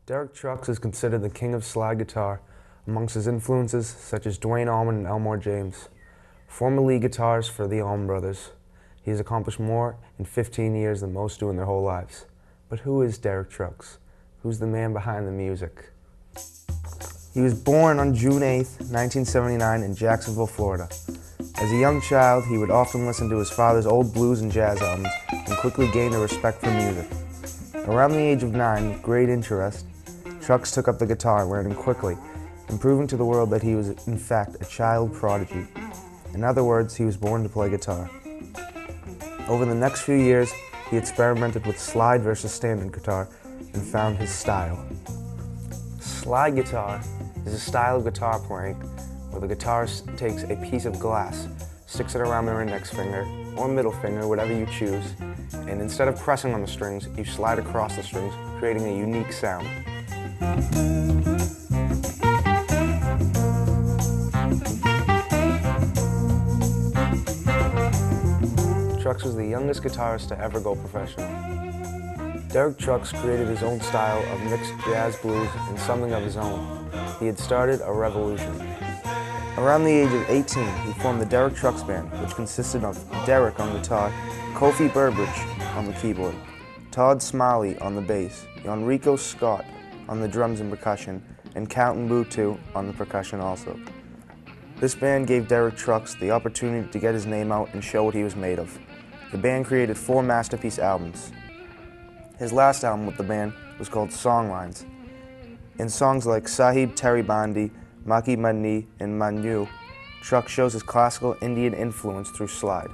Derek Trucks is considered the king of slide guitar, amongst his influences such as Duane Allman and Elmore James. Former lead guitarist for the Allman Brothers, he has accomplished more in 15 years than most do in their whole lives. But who is Derek Trucks? Who's the man behind the music? He was born on June 8, 1979 in Jacksonville, Florida. As a young child, he would often listen to his father's old blues and jazz albums and quickly gained a respect for music. Around the age of 9, with great interest, Trucks took up the guitar, learning quickly, and proving to the world that he was in fact a child prodigy. In other words, he was born to play guitar. Over the next few years, he experimented with slide versus standard guitar and found his style. Slide guitar is a style of guitar playing where the guitarist takes a piece of glass, sticks it around their index finger or middle finger, whatever you choose, and instead of pressing on the strings, you slide across the strings, creating a unique sound. Trucks was the youngest guitarist to ever go professional. Derek Trucks created his own style of mixed jazz, blues, and something of his own. He had started a revolution. Around the age of 18, he formed the Derek Trucks Band, which consisted of Derek on guitar, Kofi Burbridge on the keyboard, Todd Smiley on the bass, Enrico Scott on the drums and percussion, and Count Mbutu on the percussion also. This band gave Derek Trucks the opportunity to get his name out and show what he was made of. The band created 4 masterpiece albums. His last album with the band was called Songlines. In songs like Sahib Teri Bandi, Maki Mani, and Manu, Trucks shows his classical Indian influence through slide.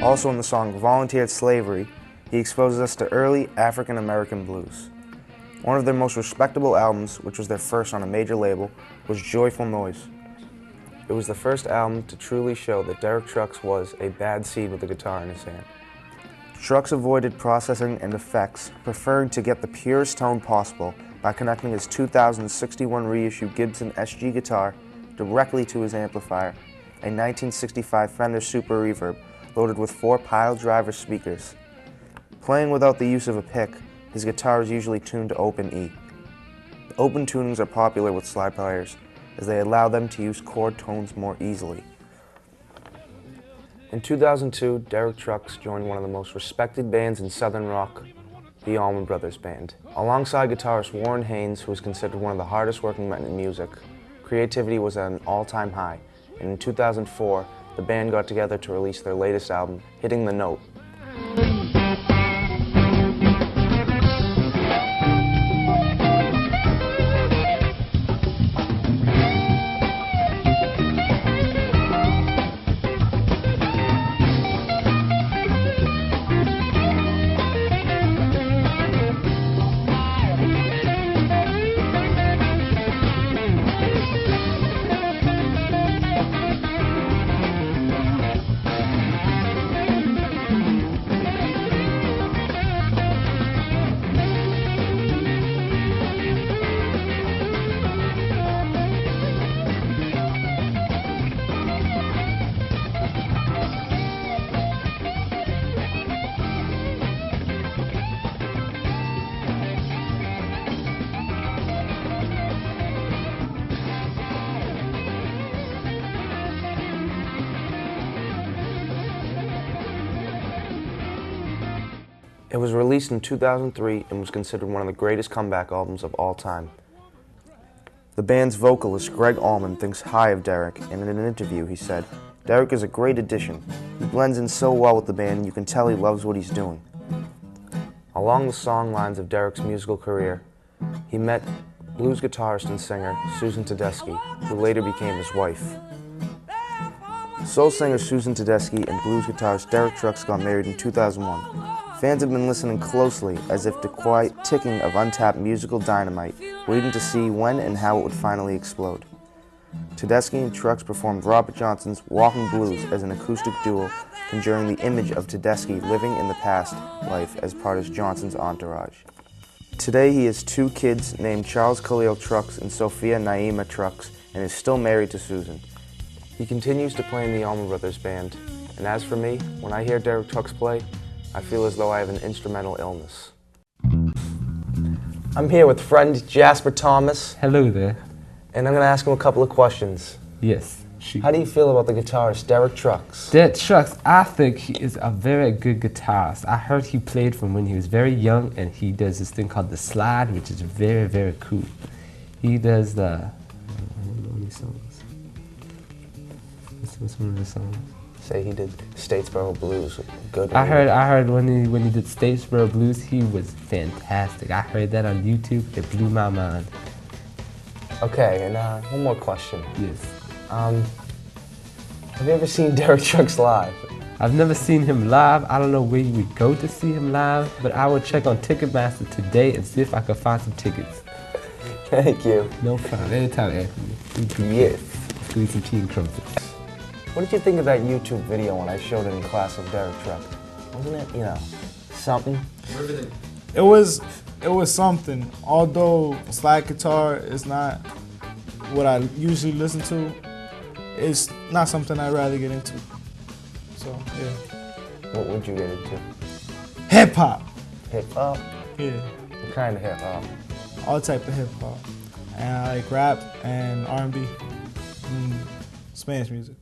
Also in the song Volunteered Slavery, he exposes us to early African American blues. One of their most respectable albums, which was their first on a major label, was Joyful Noise. It was the first album to truly show that Derek Trucks was a bad seed with a guitar in his hand. Trucks avoided processing and effects, preferring to get the purest tone possible by connecting his 2061 reissue Gibson SG guitar directly to his amplifier, a 1965 Fender Super Reverb, loaded with 4 pile driver speakers. Playing without the use of a pick, his guitar is usually tuned to open E. The open tunings are popular with slide players as they allow them to use chord tones more easily. In 2002, Derek Trucks joined one of the most respected bands in Southern rock, the Allman Brothers Band. Alongside guitarist Warren Haynes, who is considered one of the hardest working men in music, creativity was at an all-time high, and in 2004, the band got together to release their latest album, Hitting the Note. It was released in 2003 and was considered one of the greatest comeback albums of all time. The band's vocalist Greg Allman thinks high of Derek, and in an interview he said, "Derek is a great addition. He blends in so well with the band and you can tell he loves what he's doing." Along the song lines of Derek's musical career, he met blues guitarist and singer Susan Tedeschi, who later became his wife. Soul singer Susan Tedeschi and blues guitarist Derek Trucks got married in 2001. Fans have been listening closely as if the quiet ticking of untapped musical dynamite, waiting to see when and how it would finally explode. Tedeschi and Trucks performed Robert Johnson's Walking Blues as an acoustic duo, conjuring the image of Tedeschi living in the past life as part of Johnson's entourage. Today he has 2 kids named Charles Khalil Trucks and Sophia Naima Trucks, and is still married to Susan. He continues to play in the Allman Brothers Band, and as for me, when I hear Derek Trucks play, I feel as though I have an instrumental illness. I'm here with friend Jasper Thomas. Hello there. And I'm going to ask him a couple of questions. Yes. Shoot. How do you feel about the guitarist Derek Trucks? Derek Trucks, I think he is a very good guitarist. I heard he played from when he was very young, and he does this thing called the slide, which is very, very cool. He does the... I don't know any songs. What's one of the songs? Say he did Statesboro Blues. Good. I heard when he did Statesboro Blues, he was fantastic. I heard that on YouTube. It blew my mind. Okay, and one more question. Yes. Have you ever seen Derek Trucks live? I've never seen him live. I don't know where you would go to see him live, but I will check on Ticketmaster today and see if I can find some tickets. Thank you. No problem. Anytime, Anthony. Yes. Let's go eat some tea and crumpets. What did you think of that YouTube video when I showed it in class of Derek Trucks? Wasn't it, something? It was something. Although slide guitar is not what I usually listen to, it's not something I'd rather get into. So, yeah. What would you get into? Hip hop. Hip hop? Yeah. What kind of hip hop? All type of hip hop. And I like rap and R&B and Spanish music.